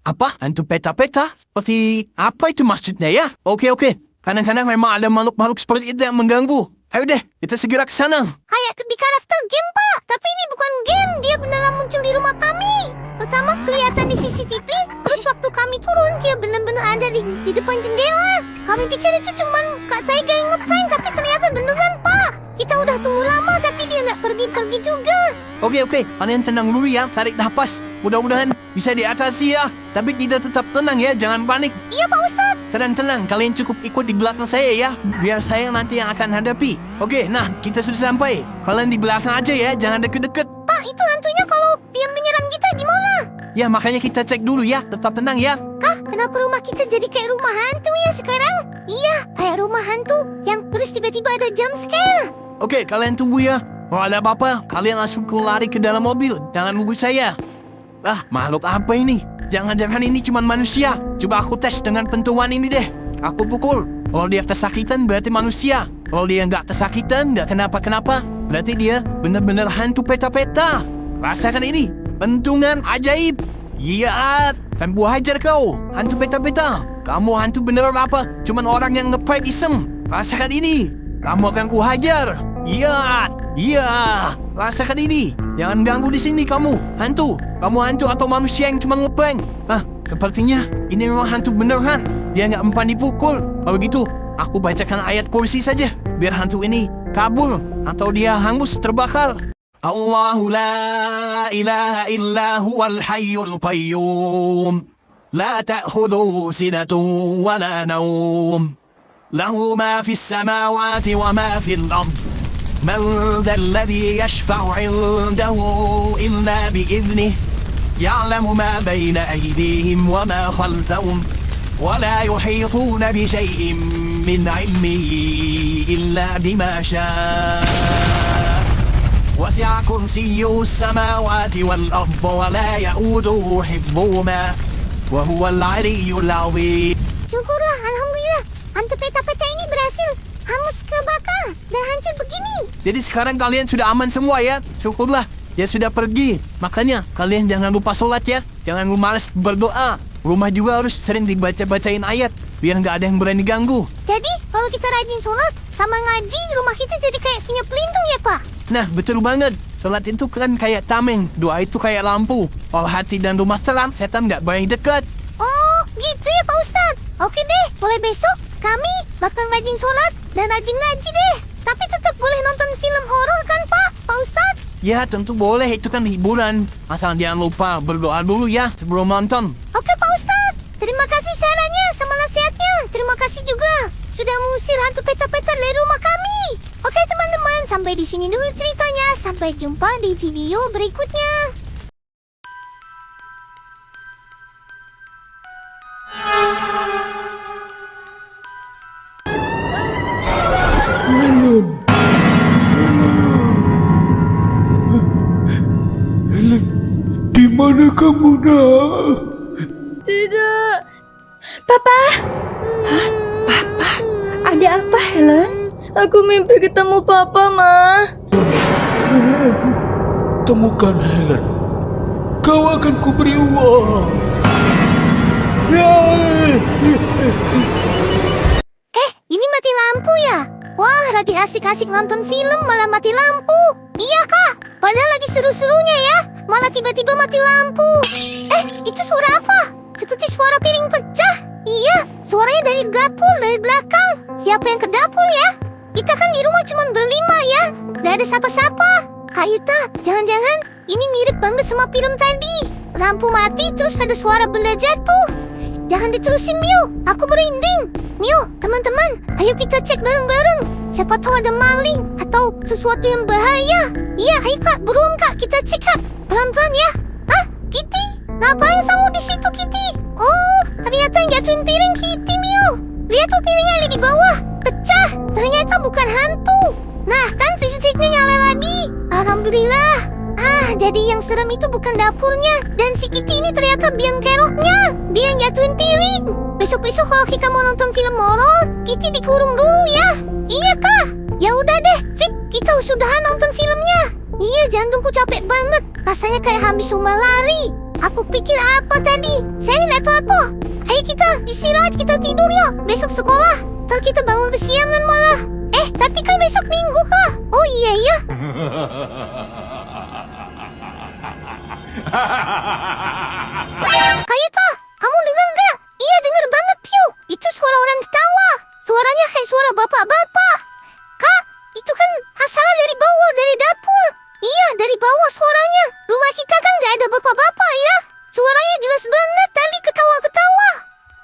E: Apa? Hantu peta-peta? Seperti apa itu maksudnya ya? Oke. Kadang-kadang memang ada makhluk-makhluk seperti itu yang mengganggu. Ayo deh, kita segera ke sana.
A: Kayak di karakter game, Pak. Tapi ini bukan game, dia beneran muncul di rumah kami. Pertama kelihatan di CCTV, terus waktu kami turun, dia bener-bener ada di depan jendela. Kami pikir itu cuman Kak Taiga yang ngeprank, tapi ternyata beneran, Pak. Kita udah tunggu lama, tapi dia nggak pergi-pergi juga.
E: Oke, kalian tenang dulu ya, tarik nafas. Mudah-mudahan bisa diatasi ya. Tapi kita tetap tenang ya, jangan panik.
A: Iya, Pak Ustadz.
E: Tenang, kalian cukup ikut di belakang saya ya. Biar saya nanti yang akan hadapi. Oke, nah kita sudah sampai. Kalian di belakang aja ya, jangan deket-deket.
A: Pak, itu hantunya kalau dia menyerang kita gimana?
E: Ya, makanya kita cek dulu ya, tetap tenang ya.
A: Kak, kenapa rumah kita jadi kayak rumah hantu ya sekarang? Iya, kayak rumah hantu yang terus tiba-tiba ada jump scare.
E: Oke, kalian tunggu ya. Kalau ada apa-apa, kalian langsung lari ke dalam mobil. Jangan nunggu saya. Makhluk apa ini? Jangan-jangan ini cuma manusia. Coba aku tes dengan pentuan ini deh. Aku pukul. Kalau dia kesakitan berarti manusia. Kalau dia nggak kesakitan, nggak kenapa-kenapa, berarti dia benar-benar hantu peta-peta. Rasakan ini. Pentungan ajaib. Iya, kan buah hajar kau. Hantu peta-peta. Kamu hantu beneran apa? Cuman orang yang ngeprank iseng. Rasakan ini. Kamu akan kuhajar. Iya, rasakan ini. Jangan ganggu di sini kamu, hantu. Kamu hantu atau manusia yang cuma ngeprank? Sepertinya ini memang hantu beneran. Dia nggak mempan dipukul. Kalau gitu, aku bacakan ayat kursi saja. Biar hantu ini kabur atau dia hangus terbakar. Allahu la ilaha illa huwal hayyul qayyum. La ta'khudhuhu sinatun wa la nawm. له ما في السماوات وما في الأرض من ذا الذي يشفع عنده إلا بإذنه يعلم ما بين أيديهم وما خلفهم ولا يحيطون بشيء من علمه إلا بما شاء وسع كرسيه السماوات والأرض ولا يؤوده حفظهما وهو العلي العظيم.
A: Syukurlah, alhamdulillah. Hantu peta-peta ini berhasil hangus kebakar dan hancur begini.
E: Jadi sekarang kalian sudah aman semua ya. Syukurlah, dia sudah pergi. Makanya kalian jangan lupa sholat ya. Jangan lupa malas berdoa. Rumah juga harus sering dibaca-bacain ayat biar nggak ada yang berani ganggu.
A: Jadi kalau kita rajin sholat sama ngaji, rumah kita jadi kayak punya pelindung ya, Pak?
E: Nah, betul banget. Sholat itu kan kayak tameng. Doa itu kayak lampu. Kalau hati dan rumah terang, setan nggak berani dekat.
A: Oh, gitu ya Pak Ustadz. Oke deh, mulai besok kami bakal rajin sholat dan rajin ngaji deh. Tapi tetap boleh nonton film horor kan Pak Ustadz?
E: Ya, tentu boleh. Itu kan hiburan. Asal jangan lupa berdoa dulu ya sebelum nonton.
A: Oke Pak Ustadz. Terima kasih sarannya sama nasihatnya. Terima kasih juga sudah mengusir hantu peta-peta dari rumah kami. Oke teman-teman, sampai sampai di sini dulu ceritanya. Sampai jumpa di video berikutnya.
H: Di mana kamu nak?
B: Tidak.
G: Papa? Hah? Papa? Ada apa, Helen?
B: Aku mimpi ketemu Papa, Ma.
H: Temukan Helen. Kau akan kuberi uang.
A: Ini mati lampu ya? Wah, lagi asik-asik nonton film malah mati lampu. Iya, Kak. Padahal lagi seru-serunya ya. Malah tiba-tiba mati lampu. Itu suara apa? Seperti suara piring pecah. Iya, suaranya dari dapur, dari belakang. Siapa yang ke dapur ya? Kita kan di rumah cuma berlima ya. Gak ada siapa-siapa. Kak Yuta, jangan-jangan ini mirip banget sama film tadi. Lampu mati terus ada suara benda jatuh. Jangan diterusin, Mio. Aku merinding. Mio, teman-teman, ayo kita cek bareng-bareng. Siapa tahu ada maling atau sesuatu yang bahaya. Iya, ayo Kak, buruan Kak, kita cek Kak. Pelan-pelan ya. Kitty, ngapain kamu di situ, Kitty? Oh, ternyata yang jatuhin piring Kitty, Mio. Lihat tuh piringnya lagi di bawah, pecah. Ternyata bukan hantu. Nah, kan listriknya nyala lagi. Alhamdulillah. Jadi yang serem itu bukan dapurnya. Dan si Kitty ini ternyata biang keroknya. Dia yang jatuhin piring. Besok-besok kalau kita mau nonton film horor, Kitty dikurung dulu ya. Iya, Kak. Ya udah deh, Fit, kita usudahan nonton filmnya. Iya, jantungku capek banget. Rasanya kayak habis rumah lari. Aku pikir apa tadi? Saya lihat apa? Ayo kita istirahat, kita tidur yuk. Besok sekolah. Ntar kita bangun kesiangan malah. Tapi kan besok Minggu, Kak. Oh iya ya. Kayuta, kamu dengar nggak? Iya, dengar banget, Pio. Itu suara orang ketawa. Suaranya kayak suara bapak-bapak. Kak, itu kan asalnya dari bawah, dari dapur. Iya, dari bawah suaranya. Rumah kita kan nggak ada bapak-bapak ya. Suaranya jelas banget tadi ketawa-ketawa.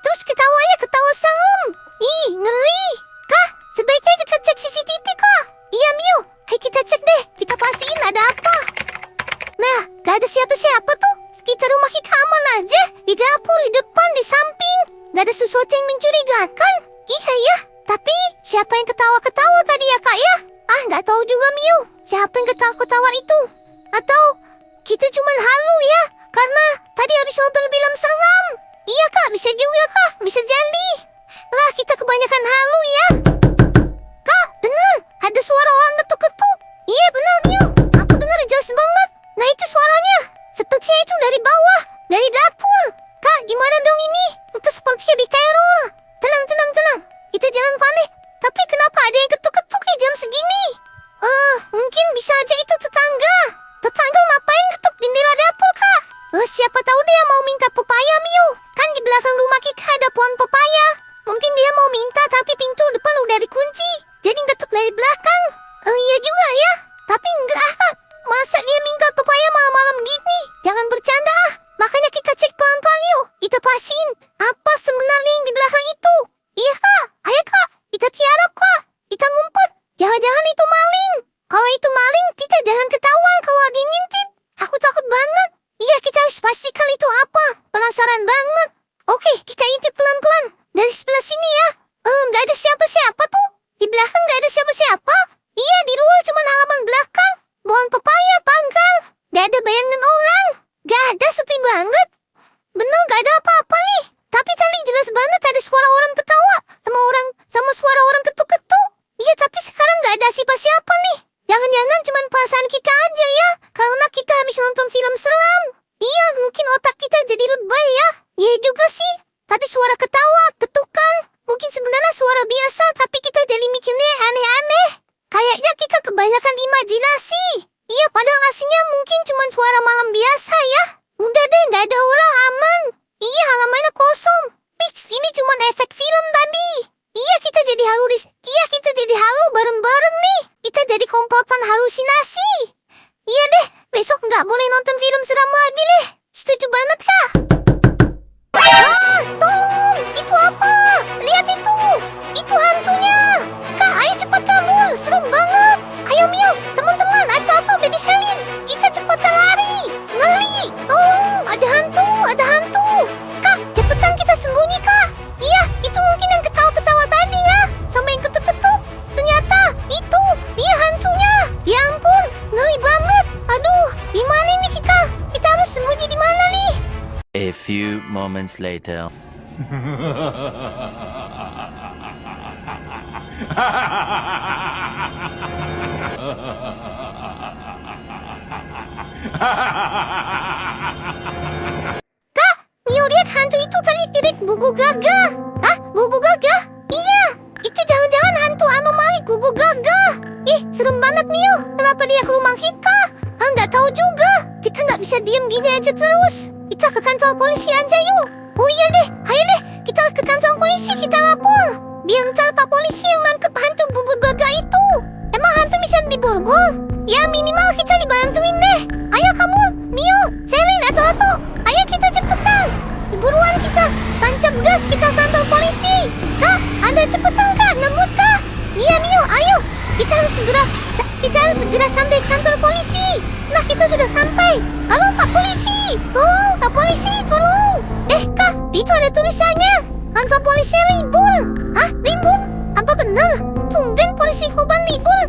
A: Terus ketawanya ketawa serem. Ih, ngeri. Kak, sebaiknya kita cek CCTV, Kak. Iya, Mio. Ayo kita cek deh. Kita pastiin ada apa. Nah, gak ada siapa-siapa tuh. Sekitar rumah kita aman aja. Di dapur, di depan, di samping. Gak ada sesuatu yang mencurigakan. Iya ya. Tapi, siapa yang ketawa-ketawa tadi ya, Kak ya? Gak tahu juga, Mio. Siapa yang ketawa-ketawa itu? Atau kita cuma halu ya? Karena tadi habis nonton film seram. Iya, Kak. Bisa juga, Kak. Bisa jadi. Lah, kita kebanyakan halu ya. Kak, dengar. Ada suara orang ketuk-ketuk. Iya, benar, Mio. Aku dengar jelas banget. Nah, itu suaranya. Sepertinya itu dari bawah. Dari dapur. Kak, gimana dong ini? Itu sepertinya diteror. Tenang. Kita jangan panik. Tapi kenapa ada yang ketuk-ketuk di jam segini? Mungkin bisa aja itu tetangga. Tetangga ngapain ketuk jendela dapur, Kak? Siapa tahu dia mau minta pepaya, Mio. Kan di belakang rumah kita ada pohon pepaya. Mungkin dia mau minta tapi pintu depan udah dikunci. Jadi ngetuk dari belakang. Iya juga ya. Tapi enggak, Kak. Masa dia minta pepaya malam-malam gini? Jangan bercanda. Makanya kita cek pelan-pelan yuk. Kita pastiin apa sebenarnya yang di belakang itu. Iya, Kak. Ayo, Kak. Kita tiarap, Kak. Kita ngumpet. Jangan-jangan itu maling. Kalau itu maling, kita jangan ketahuan kalau lagi ngintip. Aku takut banget. Iya, kita harus pastikan itu apa. Penasaran banget. Oke, kita intip pelan-pelan. Dari sebelah sini ya. Gak ada siapa-siapa tuh. Di belakang gak ada siapa-siapa. Iya, di luar cuma halaman belakang. Pohon pepaya pangkal. Gak ada bayangan orang. Gak ada, sepi banget. Bener, gak ada apa-apa nih. Tapi tadi jelas banget ada suara orang ketawa. Sama suara orang ketuk-ketuk. Iya, tapi sekarang gak ada siapa-siapa nih. Jangan-jangan cuma perasaan kita aja ya. Karena kita habis nonton film seram. Iya, mungkin otak kita jadi lebay ya. Iya juga sih. Tadi suara ketawa, ketukan. Mungkin sebenarnya suara biasa, tapi kita jadi mikirnya aneh-aneh. Kayaknya kita kebanyakan imajinasi. Iya, padahal aslinya mungkin cuma suara malam biasa ya. Udah deh, gak ada orang, aman. Iya, halamannya kosong. Fix, ini cuma efek film tadi. Iya, kita jadi halu bareng-bareng nih. Kita jadi komplotan halusinasi. Iya deh, besok nggak boleh nonton film seram lagi deh. Setuju banget, Kak. Tolong! Itu apa? Lihat itu! Itu hantunya! Kak, ayo cepat kabur! Serem banget! Ayo, Mio,
I: few moments later.
A: Mio, lihat hantu itu terik-terik buku gagah. Hah? Buku gagah? Iya, itu jangan-jangan hantu anomali buku gagah. Ih, serem banget Mio. Kenapa dia ke rumah kita? Nggak tahu juga. Kita nggak bisa diam gini aja terus. Kita ke kantor polisi aja yuk. Oh iya deh, ayo deh. Kita ke kantor polisi, kita lapor. Biar ntar Pak Polisi yang nangkep hantu buku gagah itu. Emang hantu bisa diborgol? Ya minimal kita dibantuin deh. Ayo kamu, Mio, Selin atau ayo kita cepetan. Buruan kita, tancap gas kita kantor polisi. Kak, Anda cepetan Kak, ngebut Kak. Iya Mio, ayo. Kita harus segera sampai kantor polisi. Nah, kita sudah sampai. Halo Pak Polisi, tolong Pak Polisi, tolong. Kak, itu ada tulisannya. Kantor polisi libur. Hah, libur? Apa benar? Tumben polisi Koban libur.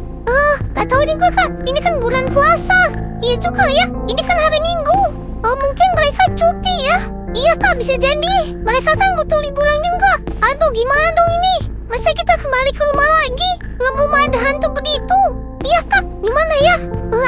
A: Tak tahu juga Kak, ini kan bulan puasa. Iya juga ya, ini kan hari Minggu. Mungkin mereka cuti ya. Iya Kak, bisa jadi. Mereka kan butuh liburan juga. Aduh, gimana dong ini? Masa kita kembali ke rumah lagi? Rumah ada hantu begitu. Iya Kak, gimana ya?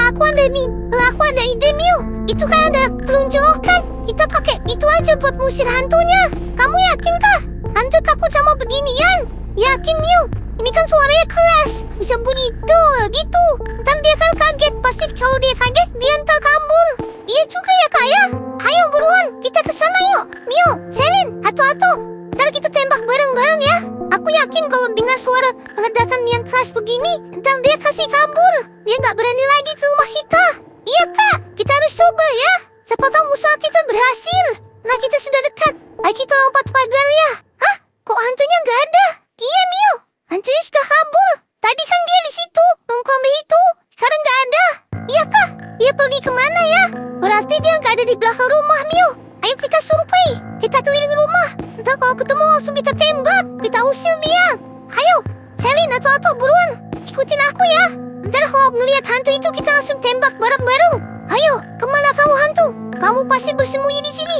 A: Aku ada ide Mio. Itu kan ada peluncurokan. Kita pakai itu aja buat musir hantunya. Kamu yakin Kak? Hantu takut sama beginian? Yakin Mio? Ini kan suaranya keras. Bisa bunyi dor gitu. Ntar dia kan kaget. Pasti kalau dia kaget, dia ntar kabur. Iya juga ya Kak ya. Ayo buruan, kita ke sana yuk. Mio, Selin, Atu-Atu. Ntar kita tembak bareng-bareng ya. Aku yakin kalau dengar suara ledakan yang keras begini, ntar dia kasih kabur. Dia nggak berani lagi ke rumah kita. Iya Kak, kita harus coba ya. Siapa tahu usaha kita berhasil. Nah, kita sudah dekat. Ayo kita lompat pagar ya. Hah? Kok hantunya nggak ada? Iya Mio, hantunya sudah kabur. Tadi kan dia di situ, nongkrong di itu. Sekarang nggak ada. Iya Kak, dia pergi kemana ya? Berarti dia nggak ada di belakang rumah Mio. Ayo kita survei. Kita keliling rumah. Ntar kalau ketemu langsung kita tembak. Kita usir dia. Ayo, Selin atau buruan. Ikutin aku ya. Ntar kalau ngelihat hantu itu kita langsung tembak bareng-bareng. Ayo, kemana kamu hantu? Kamu pasti bersembunyi di sini.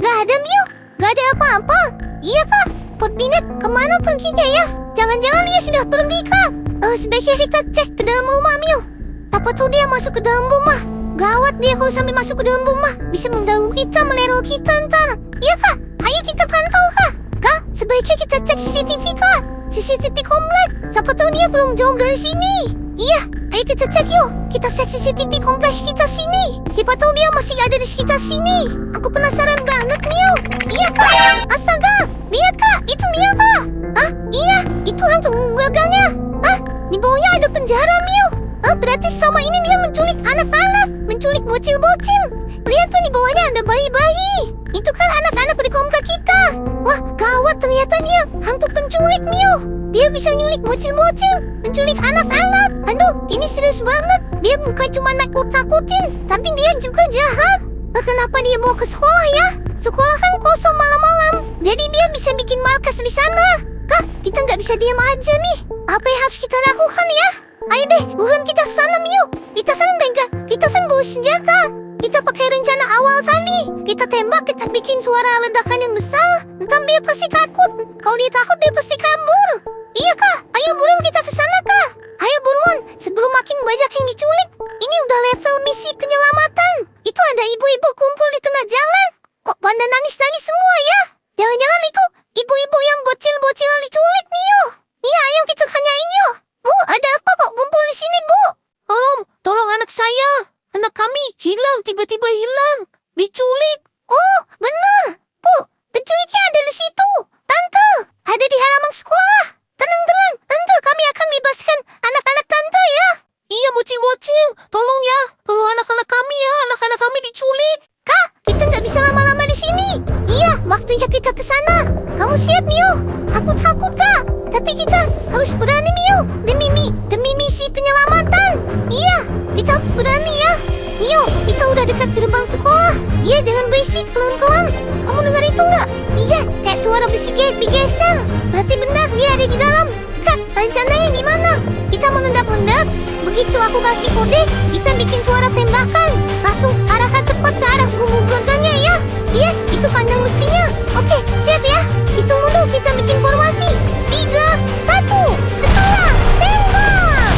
A: Nggak ada Mio. Nggak ada apa-apa. Iya Kak. Potbinet kemana perginya ya? Jangan-jangan dia sudah pergi Kak. Sebaiknya kita cek ke dalam rumah Mio. Apa tuh dia masuk ke dalam rumah? Gawat dia kalau sampai masuk ke dalam rumah. Bisa mengganggu kita, meleror kita ntar. Iya Kak. Ayo kita pantau Kak. Kak, sebaiknya kita cek CCTV Kak. CCTV komplek. Siapa tahu dia belum jauh dari sini. Iya, ayo kita cek yuk. Kita cek CCTV kompleks kita sini. Siapa tahu dia masih ada di sekitar sini. Aku penasaran banget Mio. Iya Kak. Astaga, lihat Kak, itu dia Kak. Iya, itu hantu gagangnya. Di bawahnya ada penjara Mio. Berarti selama ini dia menculik anak-anak, menculik bocil-bocil. Lihat tuh di bawahnya ada bayi-bayi. Itu kan anak-anak di komplek kita. Wah, gawat ternyata dia hantu penculik Mio. Dia bisa nyulik bocil-bocil, menculik anak-anak. Aduh, ini serius banget. Dia bukan cuma nakut-nakutin, tapi dia juga jahat. Kenapa dia bawa ke sekolah ya? Sekolah kan kosong malam-malam. Jadi dia bisa bikin markas di sana. Kak, kita nggak bisa diam aja nih. Apa yang harus kita lakukan ya? Ayo deh, buruan kita ke sana Mio. Kita kan bawa senjata. Kita pakai rencana awal tadi. Kita tembak, kita bikin suara ledakan yang besar. Ntar dia pasti takut. Kalau dia takut, dia pasti kabur. Iya Kak, ayo buruan kita ke sana Kak. Ayo buruan, sebelum makin banyak yang diculik. Ini udah level misi penyelamatan. Itu ada ibu-ibu kumpul di tengah jalan. Kok pada nangis-nangis semua ya? Jangan-jangan itu ibu-ibu yang bocil-bocilan diculik Mio. Iya, ayo kita tanyain yuk. Bu, ada apa kok kumpul di sini Bu? Tolong anak saya. Anak kami hilang, tiba-tiba hilang. Diculik. Oh, benar. Bu, penculiknya ada di situ. Tante, ada di halaman sekolah. Tenang, Tante, kami akan bebaskan anak-anak Tante ya. Iya, bocil-bocil. Tolong ya. Tolong anak-anak kami ya. Anak-anak kami diculik. Kak, kita nggak bisa lama-lama di sini. Iya, waktunya kita ke sana. Kamu siap, Mio? Aku takut, Kak. Tapi kita harus berani, Mio. Demi misi penyelamatan. Iya, kita harus berani ya. Mio, kita udah dekat gerbang sekolah. Iya, jangan berisik, pelan-pelan. Kamu dengar itu nggak? Iya, kayak suara besi gate digeser. Berarti benar dia ada di dalam. Kak, rencananya gimana? Kita mengendap-endap. Begitu aku kasih kode, kita bikin suara tembakan. Langsung arahkan tepat ke arah gunggung gagangnya ya. Lihat, itu kandang besinya. Oke, siap ya. Hitung dulu, kita bikin formasi. 3, 1, sekarang, tembak!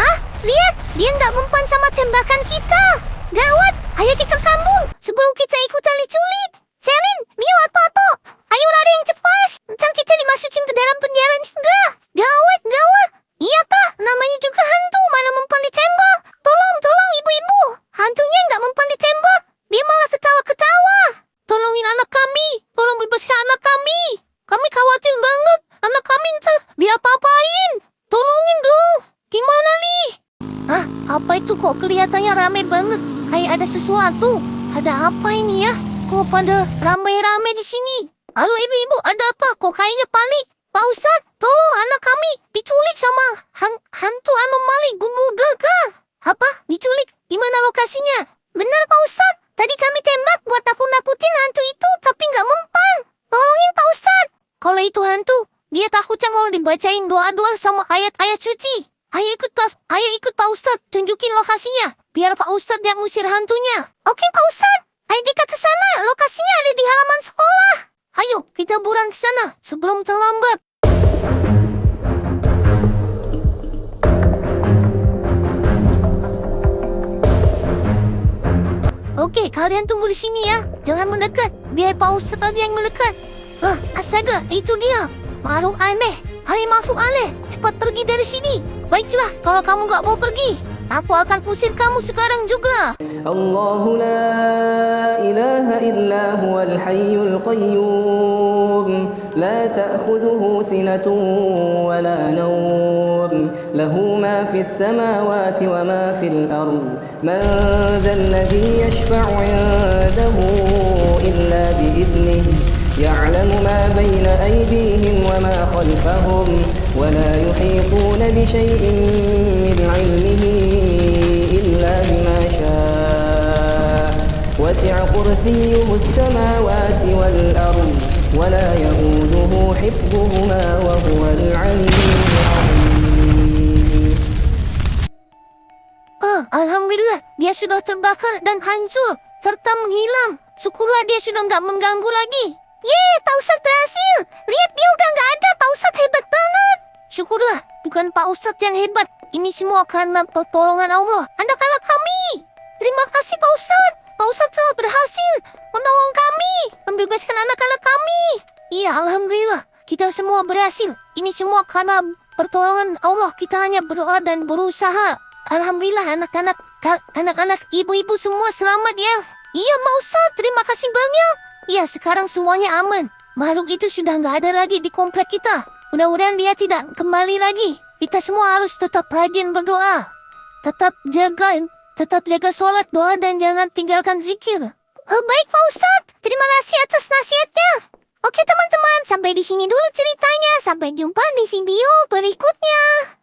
A: Hah? Lihat, dia nggak mempan sama tembakan kita. Gawat, ayo kita kabur sebelum kita ikut tali culik. Selin, Mio atau ayo lari yang cepat. Ntar kita dimasukin ke dalam penjara juga. Gawat, gawat. Iya kak, namanya juga hantu, mana mempan ditembak. Tolong, tolong ibu-ibu. Hantunya nggak mempan ditembak. Dia malah ketawa-ketawa. Tolongin anak kami, tolong bebaskan anak kami. Kami khawatir banget, anak kami ntar diapa-apain. Tolongin dong. Gimana nih? Hah, apa itu kok kelihatannya ramai banget? Kayak ada sesuatu. Ada apa ini ya? Kok pada ramai-ramai di sini? Halo ibu-ibu, ada apa? Kok kayaknya panik? Pak Ustadz, tolong anak kami diculik sama hantu anomali gumul gagah. Apa? Diculik? Di mana lokasinya? Benar Pak Ustadz, tadi kami tembak buat nakut-nakutin hantu itu, tapi nggak mempan. Tolongin Pak Ustadz. Kalau itu hantu, dia takutnya kalau dibacain doa-doa sama ayat-ayat suci. Ayo ikut Pak Ustadz, tunjukin lokasinya. Biar Pak Ustadz yang usir hantunya. Oke Pak Ustadz, ayo kita ke sana. Lokasinya ada di halaman sekolah. Ayo, kita buruan ke sana sebelum terlambat. Oke, kalian tunggu di sini ya. Jangan mendekat, biar Pak Ustadz aja yang mendekat. Astaga, itu dia. Makhluk aneh. Hai makhluk aneh, cepat pergi dari sini. Baiklah, kalau kamu gak mau pergi, aku akan usir kamu sekarang juga.
J: Allahu la ilaha illa huwal hayyul qayyum la ta'khudhuhu sinatun wa la nawm lahu ma fis samawati wa ma fil ard man dhal ladhi yashfa'u 'indahu illa bi'idhnihi يعلم ما بين أيديهم وما خلفهم ولا يحيطون بشيء من علمه إلا بما شاء وسع كرسيه السماوات والأرض ولا يؤوده حفظهما وهو العلي العظيم.
A: Alhamdulillah, dia sudah terbakar dan hancur serta menghilang. Syukurlah dia sudah nggak mengganggu lagi. Yeay, Pak Ustadz berhasil. Lihat, dia udah nggak ada. Pak Ustadz hebat banget. Syukurlah, bukan Pak Ustadz yang hebat. Ini semua karena pertolongan Allah. Anak-anak kami. Terima kasih Pak Ustadz. Pak Ustadz telah berhasil menolong kami, membebaskan anak-anak kami. Iya, Alhamdulillah. Kita semua berhasil. Ini semua karena pertolongan Allah. Kita hanya berdoa dan berusaha. Alhamdulillah, anak-anak ibu-ibu semua selamat ya. Iya, Pak Ustadz. Terima kasih banyak. Ya, sekarang semuanya aman. Makhluk itu sudah nggak ada lagi di komplek kita. Mudah-mudahan dia tidak kembali lagi. Kita semua harus tetap rajin berdoa. Tetap jaga sholat, doa, dan jangan tinggalkan zikir. Baik Pak Ustadz, terima kasih atas nasihatnya. Oke teman-teman, sampai di sini dulu ceritanya. Sampai jumpa di video berikutnya.